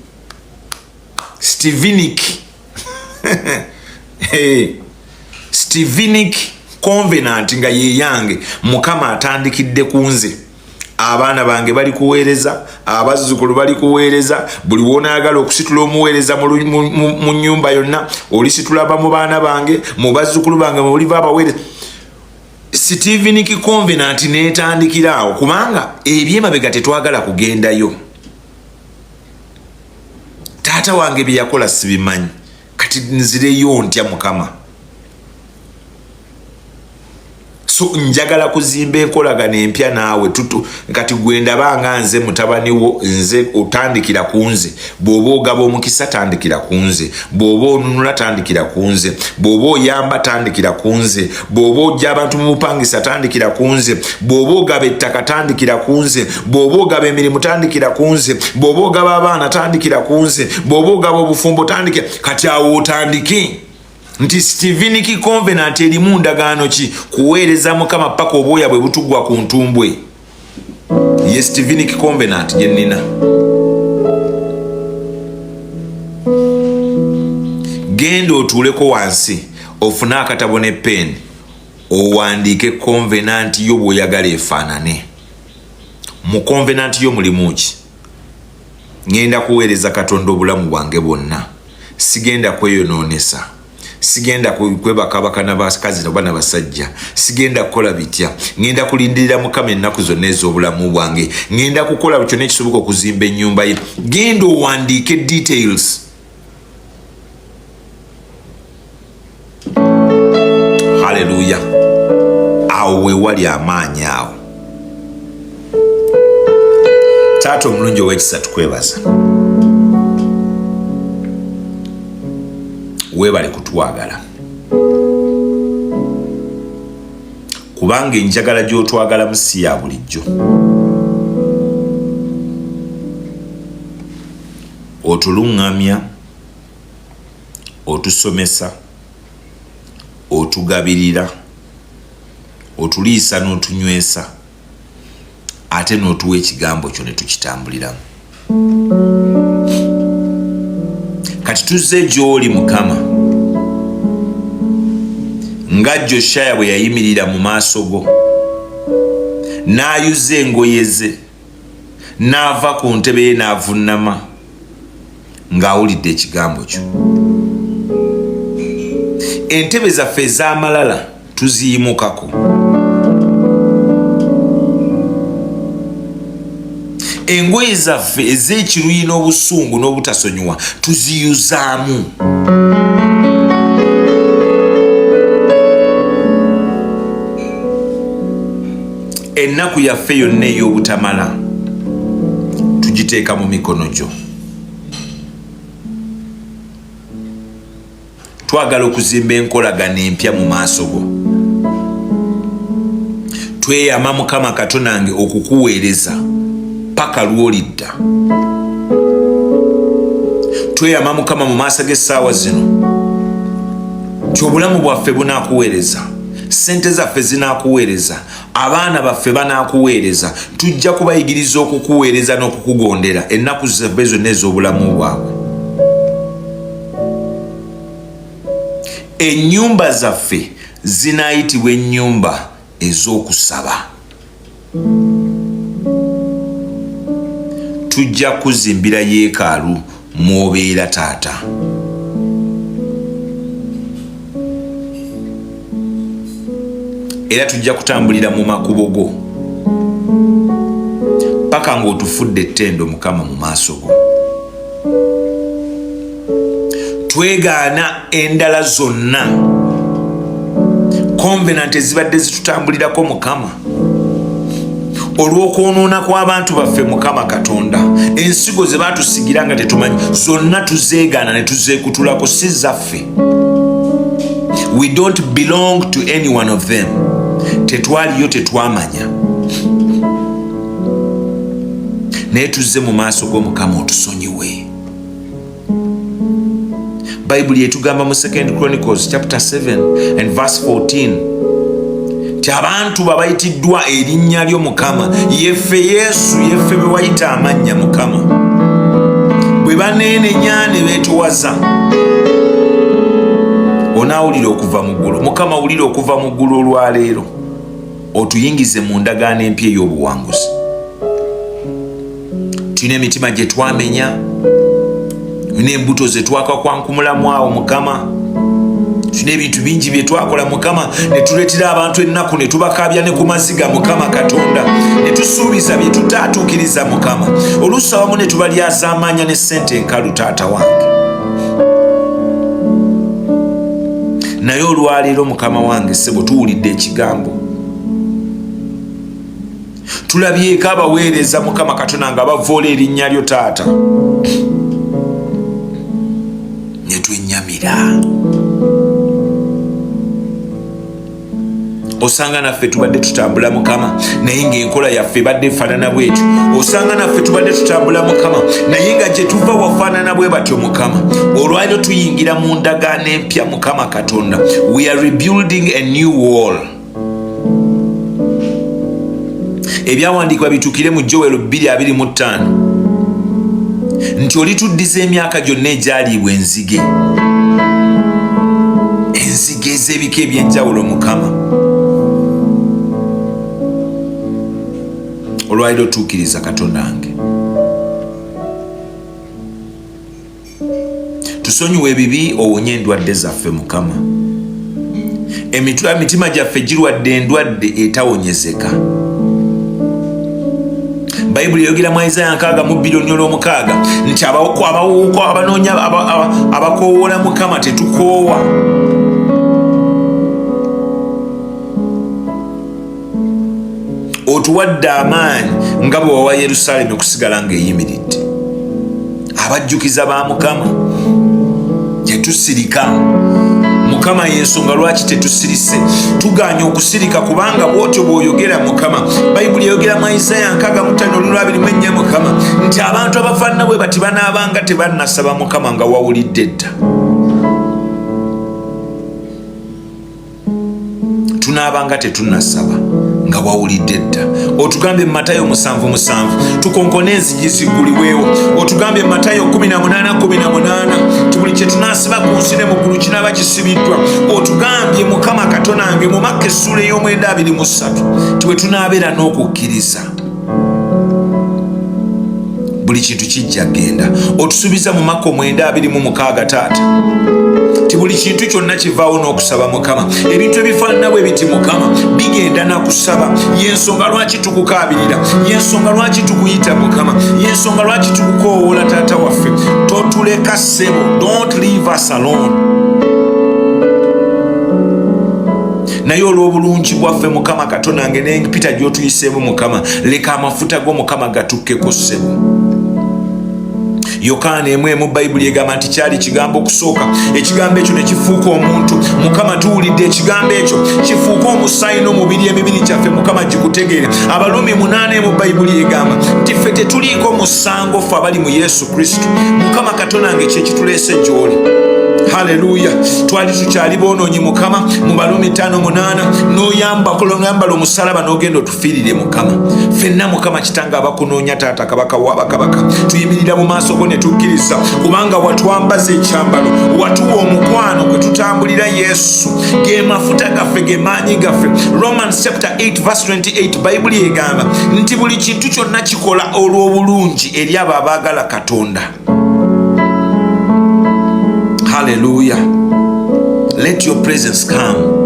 Stevenic Covenant nga ye yange Mukama atandikidde kunze. Abaana bange bali kuweereza, abazzukulu bali kuweereza, buli wonayagala okusitula omuweereza mu nnyumba yonna olisitula mu baana bange, mu bazzukulu bange mu buliva abaweereza. Stevenic Covenant netandikira awo kubanga ebyemabega tetwagala kugendayo. Taata wange bye yakola sibimanyi, kati nzireyo ntya Mukama. So njagala kuzimba enkolagana empya naawe tutu kati gwenda banga nze mutabani wo nze otandikira kunze, bwoba ogaba omukisa tandikira kunze, bwoba onunula tandikira kunze, bwoba oyamba tandikira kunze, bwoba ojja abantu mu bupangisa tandikira kunze, bwoba ogaba ettaka tandikira kunze, bwoba ogaba emirimu tandikira kunze, bwoba ogaba abaana tandikira kunze, bwoba ogaba obufumbo tandikira. Kati awo otandike nti Stevenic Covenant erimu ndagaano ki kuweereza Mukama paka obwoya bwe butugwa ku ntumbwe. Ye Stevenic Covenant gye nnina. Genda otuuleko wansi ofune akatabo ne pen owandiike Covenant yo bw'oyagala efaanane. Mu Covenant yo mulimu ki? Ngenda kuweereza Katonda obulamu bwange bwonna, sigenda kweyonoonesa, sigenda kwebakabaka n'abakazi n'abaana basajja, sigenda kukola bitya, ngenda kulindirira Mukama ennaku zonna ez'obulamu bwange, ngenda kukola kyonna ekisoboka okuzimba ennyumba ye. Genda owandiike details. Hallelujah. Awo we wali amaanyi awo. Taata omulungi ow'ekisa tukwebaza. Weebale kutwagala kubanga enjagala gy'otwagala musi ya bulijjo. Otuluŋŋamya, otusomesa, otugabirira, otuliisa n'otunywesa, ate n'otuwa ekigambo kyo ne tukitambuliramu. Kati tuzze gy'oli Mukama nga Joshaya bwe yayimirira mu maaso go n'ayuza engoye ze n'ava ku ntebe ye n'avunnama ng'awulidde ekigambo kyo. Entebe zaffe ez'amalala tuziyimukako, engoye zaffe ez'ekiruyi n'obusungu n'obutasonyiwa tuziyuzaamu. Ennaku yaffe yonna ey'obutamala tugiteeka mu mikono gyo. Twagala okuzimba enkolagana empya mu maaso go. Tweyama Mukama Katonange okukuweereza paka lw'olidda. Tweyama Mukama mu maaso g'essaawa zino nti obulamu bwaffe bunaakuweereza, ssente zaffe zinaakuweereza, abaana baffe banaakuweereza. Tujja kubayigiriza okukuweereza n'okukugondera ennaku zaffe zonna ez'obulamu bwabwe. Ennyumba zaffe zinaayitibwa ennyumba ez'okusaba. Tujja kuzimbira yeekaalu mwobeera taata. Era tujja kutambulira mu makubo go paka ng'otufudde ettendo Mukama mu maaso go. Twegaana endala zonna covenant ezibadde zitutambulirako Mukama olw'okwonoona kw'abantu baffe Mukama Katonda. Ensigo ze baatusigira nga tetumanyi zonna tuzeegaana ne tuzeekutulako, si zaffe. We don't belong to any one of them. Tetwaliyo, tetwamanya. Naye tuzze mu maaso g'Omukama otusonyiwe. Bayibuli etugamba mu 2 Chronicles chapter 7 and verse 14 ti abantu babayitiddwa erinnya ly'Omukama, yeffe Yesu, yeffe bwe wayita amannya Mukama, bwe baneenenya ne beetowaza, onaawulira okuva mu ggulu. Mukama awulira okuva mu ggulu olwaleero, otuyingize mu ndagaano empya ey'obuwanguzi. Tulina emitima gye twamenya, tulina embuto ze twakakwankumulamu awo Mukama, tulina ebintu bingi bye twakola Mukama, ne tuleetera abantu ennaku ne tubakaabya ne ku maziga Mukama Katonda, ne tusuubiza bye tutaatuukiriza Mukama. Oluusi awamu ne tubalyaza amaanya ne ssente enkalu taata wange. Naye olwaleero Mukama wange ssebo tuwulidde ekigambo, tulabyeko abaweereza Mukama Katonda nga bavoola erinnya lyo taata, ne twennyamira. Osanga naffe tubadde tutambula Mukama naye ng'enkola yaffe badde efaanana bwetyo. Osanga naffe tubadde tutambula Mukama naye nga gye tuva wafaanana bwe batyo Mukama. Olwaliro tuyingira mu ndagaano empya Mukama Katonda. We are rebuilding a new wall. Ebyawandiikibwa bituukire mu Joel 2:25 nti olituddiza emyaka gyonna egyaliibwa enzige, enzige ez'ebika eby'enjawulo Mukama. Olwaliro tuukiriza Katonda wange, tusonyiwe ebibi, owonye endwadde zaffe Mukama. Emitima gyaffe girwadde endwadde etawonyezeka. Bayibuli eyogera mu Isaiah 62:6 nti abawuuko abanoonya abakoowoola Mukama tetukoowa. Otuwadde amaanyi nga bwe wawa Yerusaalemi okusigala ng'eyimiridde. Abajjukiza ba Mukama tetusirika. Mukama y'ensonga lwaki tetusirise. Tugaanye okusirika kubanga bw'otyo bw'oyogera Mukama. Bayibuli eyogera mu Isaiah 65:24 Mukama nti abantu abafaanana bwe bati banaabanga tebannasaba Mukama nga wawulidde dda. Tunaabanga tetunnasaba nga wawulidde dda. Otugambye mu Matayo 7:7 tukonkone enzigi ziggulibwewo. Otugambye mu Matayo 18:18 ti buli kye tunaasiba ku nsi ne mu ggulu kinaaba kisibiddwa. Otugambye Mukama Katonda wange mu Makka 9:23 ti bwe tunaabeera n'okukkiriza buli kintu kijja genda. Otusuubiza mu Makka 9:26 taata ti buli kintu kyonna kivaawo n'okusaba Mukama. Ebintu ebifaanana bwe biti Mukama bigenda na kusaba. Y'ensonga lwaki tukukaabirira, y'ensonga lwaki tukuyita Mukama, y'ensonga lwaki tukukoowoola taata waffe. Totuleka ssebo, don't leave us alone. Naye olw'obulungi bwaffe Mukama Katonda wange n'empita gy'otuyiseemu Mukama, leka amafuta go Mukama gatukkeko ssebo. Yokaana 1 mu Bayibuli egamba nti kyali kigambo okusooka, ekigambo ekyo ne kifuuka omuntu. Mukama tuwulidde ekigambo ekyo kifuuka omusaayi n'omubiri, emibiri gyaffe Mukama gikutegeere. Abalumi 8 mu Bayibuli egamba nti ffe tetuliiko musango ffe abali mu Yesu Kristo. Mukama Katonda wange kye kituleese gy'oli. Haleluya. Twali tukyali boonoonyi Mukama mu Balumi 5:8 n'oyambala omusalaba n'ogenda otufiirire Mukama. Ffenna Mukama Kitange abakunoonya taata kabaka w'abakabaka, tuyimirira mu maaso go ne tukkiriza kubanga watwambaza ekyambalo, watuwa omukwano gwe tutambulira Yesu, ge mafuta gaffe, ge maanyi gaffe. Romans chapter 8:28 Bayibuli egamba nti buli kintu kyonna kikola olw'obulungi eri abo abaagala Katonda. Hallelujah. Let your presence come.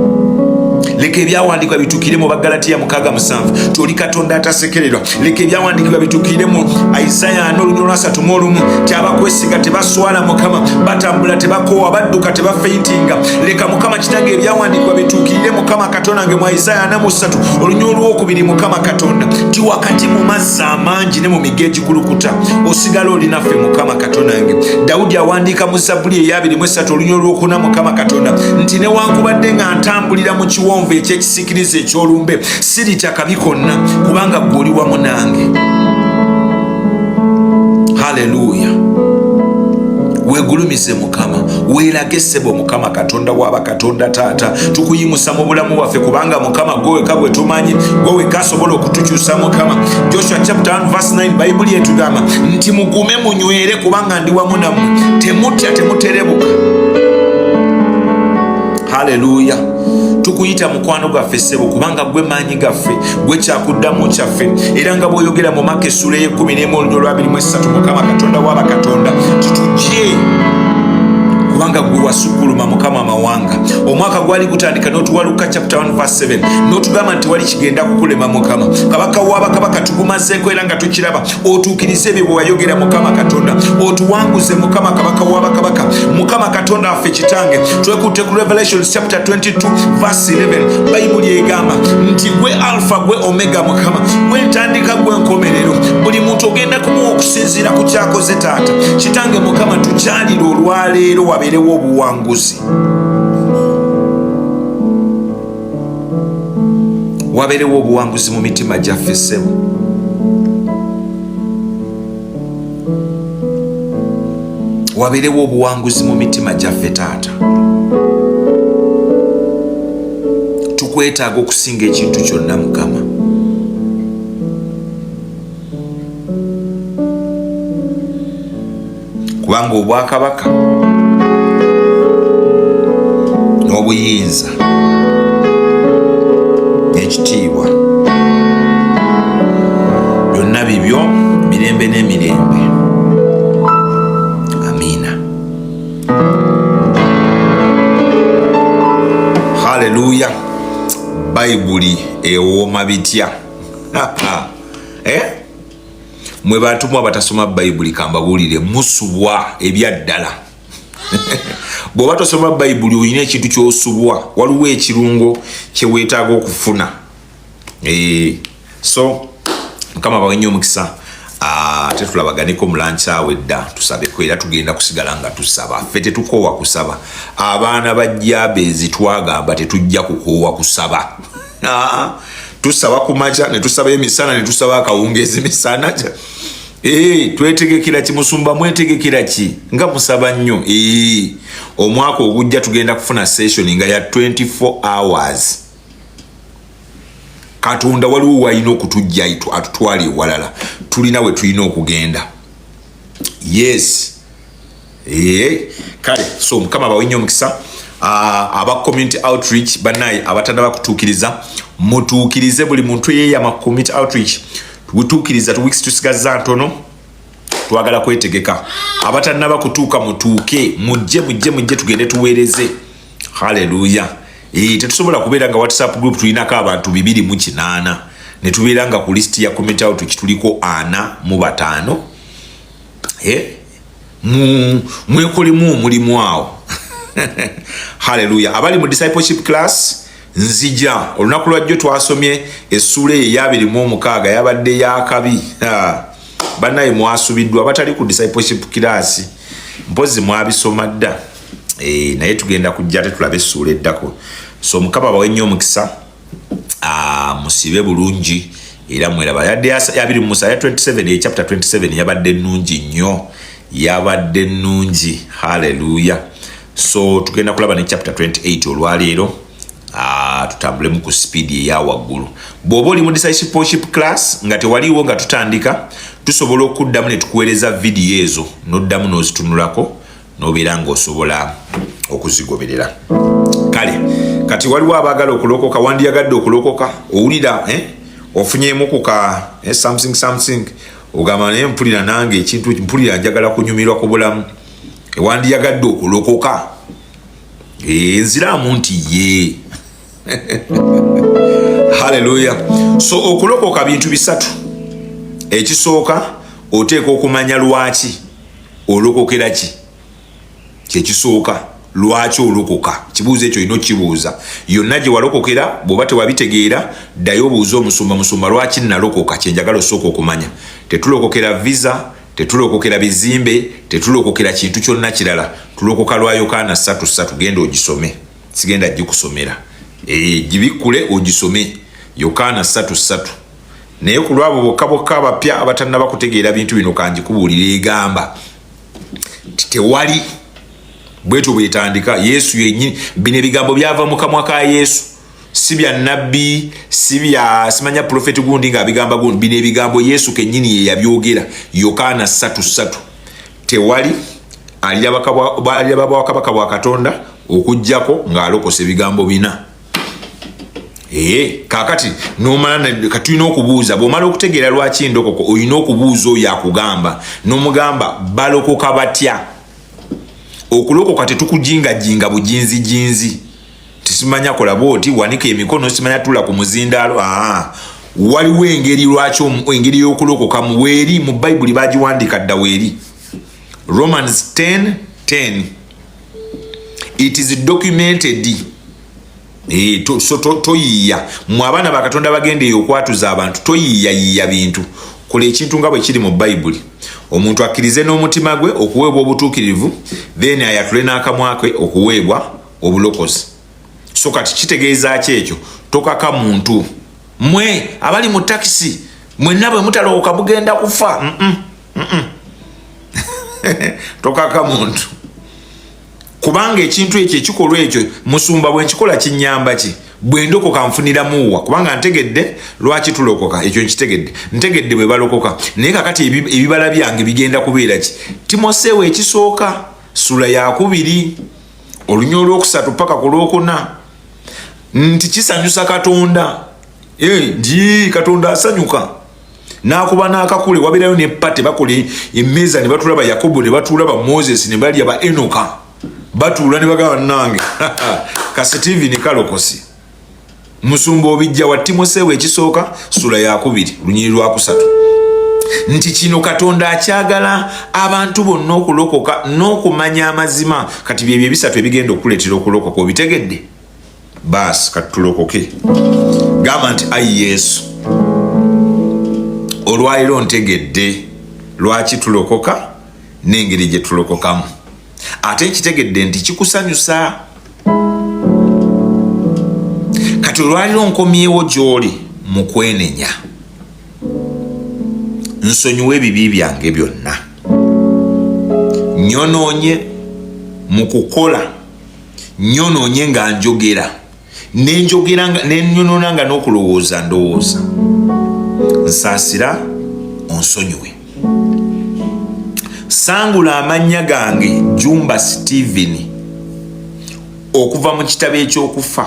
Leka ebyawandiikibwa bitukire mu Bagalatiya 6:7 toli Katonda atasekererwa. Leka ebyawandiikibwa bitukire mu Isaiah 4:3 ti abakwesiga tebaswala Mukama, batambula tebakoowa, badduka tebafeintinga. Leka Mukama Kitange ebyawandiikibwa bitukire Mukama Katonda nge mu Isaiah 4:2 Mukama Katonda ti wakati mu mazzi amangi ne mu migo egikulukuta osigala oli naffe Mukama Katonda nge. Dawudi awandiika mu Zabbuli 2:3 Mukama Katonda nti newankubadde nga ntambulira mu kiwonvu ekyekisikiriza ekyolumbe siritya kabi konna kubanga ggwe oli wamu nange. Haleluya. Wegulumize Mukama, weerage ssebo Mukama Katonda wa bakatonda Taata, tukuyimusa mu bulamu bwaffe kubanga Mukama gwe wekka gwe tumanyi, gwe wekka asobola okutukyusa Mukama. Joshua chapter 1:9 Bayibuli etugamba nti mugume munywere kubanga ndi wamu nammwe, temutya temuterebuka. Haleluya. Tukuyita mukwano gwaffe ssebo kubanga gwe maanyi gaffe, gwe kyakuddamu kyaffe. Era nga bw'oyogera mu Maka 10:23 Mukama Katonda wa bakatonda tutujje kubanga gwe wasukkuluma Mukama amawanga. Omwaka gwali gutandika n'otuwa Luka chapter 1:7 n'otugamba nti wali kigenda kukulema Mukama. Kabaka wa bakabaka tugumazeeko era nga tukiraba, otuukirize ebyo bwe wayogera Mukama Katonda, otuwanguze Mukama kabaka wa bakabaka. Mukama Katonda waffe Kitange, twekutte ku Revelation chapter 22:11 Bayibuli egamba nti gwe Alpha gwe Omega Mukama, gwe ntandika gwe nkomerero. Buli muntu ogenda kumuwa okusinziira ku kyakoze Taata. Kitange Mukama tukyalire olwaleero wabeerewo obuwanguzi. Wabeerewo obuwanguzi mu mitima gyaffe ssebo. Wabeerewo obuwanguzi mu mitima gyaffe Taata. Tukwetaaga okusinga ekintu kyonna Mukama. Kubanga obwakabaka n'obuyinza n'ekitiibwa byonna bibyo mirembe n'emirembe. Amiina. Haleluya. Bayibuli ewooma bitya. Mwe bantu abatasoma Bayibuli kambabuulire musubwa ebyaddala. Bw'oba tosoma Bayibuli olina ekintu ky'osubwa, waliwo ekirungo kye weetaaga okufuna. So Mukama bawe nnyo omukisa. Tetulabaganeko mu lunch hour edda tusabeko era tugenda kusigala nga tusaba. Ffe tetukoowa kusaba. Abaana ba Jabezi twagamba tetujja kukoowa kusaba. Tusaba kumacha ne tusaba emisana ne tusaba akawungezi misana. Twetegekera ki musumba mwetegekera ki nga musaba nnyo. Omwaka ogujja tugenda kufuna session nga ya 24 hours. Katonda waliwo wayina okutujja atutwali ewalala. Tulina we tulina okugenda. Yes. Kale so Mukama bawe nnyo omukisa. Aba community outreach banaye abatanda bakutuukiriza mutuukirize buli muntu yeeyama community outreach tutuukiriza tu weeks tusigaza ntono twagala kwetegeka abatanda bakutuuka mutuuke mujje tugende tuweereze. Haleluya. Tetusobola kubeera nga WhatsApp group tulinako abantu 208 ne tubeera nga ku list ya community outreach tuliko 45 mwekolimu mulimu awo. Haleluya. Abali mu discipleship class nzija olunaku lwajjo twasomye essula ya 26 yabadde yakabi. Banaye mwasubiddwa abatali ku discipleship class mpozi mwabisoma dda. Naye tugenda kujja tetulabe essula eddako. So Mukama bawe nnyo omukisa. Musibe bulungi era mweraba. Yadde ya 27 chapter 27 yabadde nnungi nnyo. Yabadde nnungi. Haleluya. So tugenda kulaba ne chapter 28 olwaleero. Tutambulemu ku speed ya waggulu. Bw'oba oli mu discipleship class nga tewaliwo nga tutandika tusobola okuddamu ne tukuweereza video ezo n'oddamu n'ozitunulako n'obeera ng'osobola okuzigoberera. Kale kati waliwo abaagala okulokoka, wandiyagadde okulokoka, owulira ofunyeemu ku ka something ogamba naye mpulira nange ekintu mpulira njagala kunyumirwa ku bulamu. ewandiyagadde okulokoka enziramu nti ye haleluya. So okulokoka bintu bisatu. Ekisooka oteeka okumanya lwaki olokokera ki. Kyekisooka lwaki olokoka. Kibuuzo ekyo olina okukibuuza. Yonna gye walokokera bw'oba tewabitegeera ddayo obuuza omusumba lwaki nalokoka. Kyenjagala osooka okumanya. Tetulokokera visa, tetulokokera bizimbe, tetulokokera kintu kyonna kirala. Tulokoka lwa Yokaana 3:3. Genda ogisome. Sigenda gikusomera. Gibikkule ogisome. Yokaana 3:3. Naye ku lwabo bokka abapya abatannaba kutegeera bintu bino kanjikubuulira egamba tewali bwetyo bwetandika. Yesu yennyini, bino ebigambo byava mu kamwa ka Yesu, si bya nnabbi, si bya simanya profeti gundi ng'abigamba gundi. Bino ebigambo Yesu kennyini ye yabyogera. Yokaana 3:3. Tewali aliyaba bwakabaka bwa Katonda okujjako ng'alokose ebigambo bina. Kakati nomala katulina okubuuza. Bw'omala okutegeera lwaki ndokoko, olina okubuuza oyo akugamba n'omugamba balokoka batya. Okulokoka tetukujingajinga bujinzi. Tisimanya kola bwoti wanika emikono, simanya tula ku muzindaalo. Waliwo engeri lwaki engeri y'okulokoka muweeri mu Bayibuli bagiwandika dda weeri. Romans 10:10. It is documented. Toyiya mu abaana ba Katonda bagende okwatuza abantu, toyiya bintu. Kola ekintu nga bwe kiri mu Bayibuli. Omuntu akkirize n'omutima gwe okuweebwa obutuukirivu, then ayatule n'akamwa ke okuweebwa obulokozi. So kati kitegeeza kyekyo, tokaka muntu. Mwe abali mu takisi, mwenna bwe mutalooka mugenda kufa. Tokaka muntu. Kubanga ekintu ekyo ekikolwa ekyo musumba bwe nkikola kinyamba ki. Bwe ndokoka nfuniramuwa kubanga ntegedde lwaki tulokoka. Ekyo nkitegedde. Ntegedde bwe balokoka. Naye kakati ebibala byange bigenda kubeera ki. Timoseewo ekisooka sula ya 2 olunya olwokusatu paka ku lwokuna. Nti kisanyusa Katonda. Katonda asanyuka. Nakuba n'akakule wabirayo ne pate bakole emmeeza ne batuula ba Yakobo ne batuula ba Moses ne balya ba Enoka. Batuula ne bagaba nange. Kasetivi ni kalokosi. Musumba obijja wa Timoseewo ekisooka sula ya 2 lunyiri lwa 3. Nti kino Katonda akyagala abantu bonna okulokoka n'okumanya amazima. Kati byebyo bisatu ebigenda okuleetera okulokoka. Obitegedde? Basi kati tulokoke. Gamba nti ayi Yesu, olwaliro ntegedde lwaki tulokoka n'engeri gye tulokokamu. Ate kitegedde nti kikusanyusa. Kati olwaliro nkomyewo gy'oli mu kwenenya. Nsonyiwe ebibi byange byonna. Nyonoonye mu kukola. Nyonoonye nga njogera. Nenyonoona nga n'okulowooza ndowooza. Nsaasira onsonyiwe. Sangula amannya gange Jumba Steven okuva mu kitabo eky'okufa.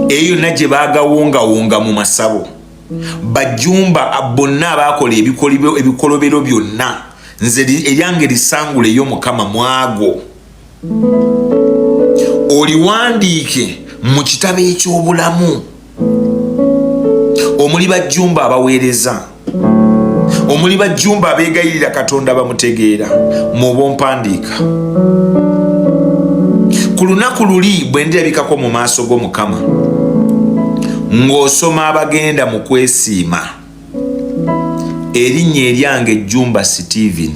Eyo yonna gye baagawongawonga mu masabo. Bajumba bonna abaakola ebikolobero byonna. Nze eryange lisangule eyo Mukama mwago. Oliwandiike mu kitabo eky'obulamu. Omuli bajumba abaweereza. Omuli bajumba abeegayirira Katonda bamutegeera. Muba ompandiika. Ku lunaku luli bwe ndirabikako mu maaso g'Omukama ng'osoma abagenda mu kwesiima, erinnya eryange Jumba Steven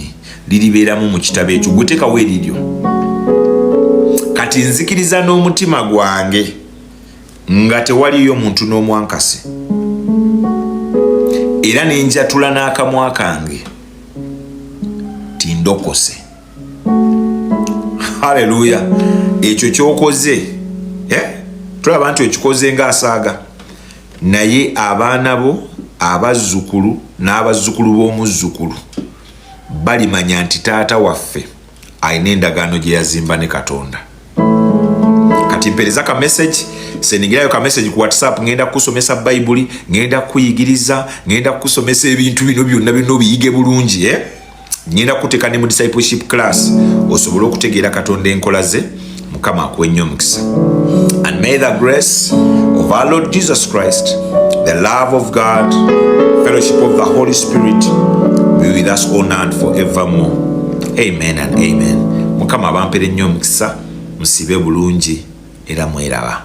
liribeeramu mu kitabo ekyo. Guteekawo eriryo. Kati nzikiriza n'omutima gwange nga tewaliyo muntu n'omwankasi, era nenjatula n'akamwa kange tindokose. Haleluya. Ekyo kyokoze tulaba nti ekikoze ng'asaaga, naye abaana bo abazzukulu n'abazzukulu b'omuzzukulu balimanya nti taata waffe alina endagaano gye yazimba ne Katonda. Kati mpereza ka message, seningirayo ka message ku WhatsApp, ngenda kusomesa Bayibuli, ngenda kuyigiriza, ngenda kusomesa ebintu bino byonna bino biyige bulungi. nyina kuteeka ne mu discipleship class osobole okutegeera Katonda enkola ze. Mukama akuwe nnyo omukisa. And may the grace of our Lord Jesus Christ, the love of God, fellowship of the Holy Spirit be with us all now and forevermore. Amen and amen. Mukama abampere nnyo omukisa, musibe bulungi era mweraba.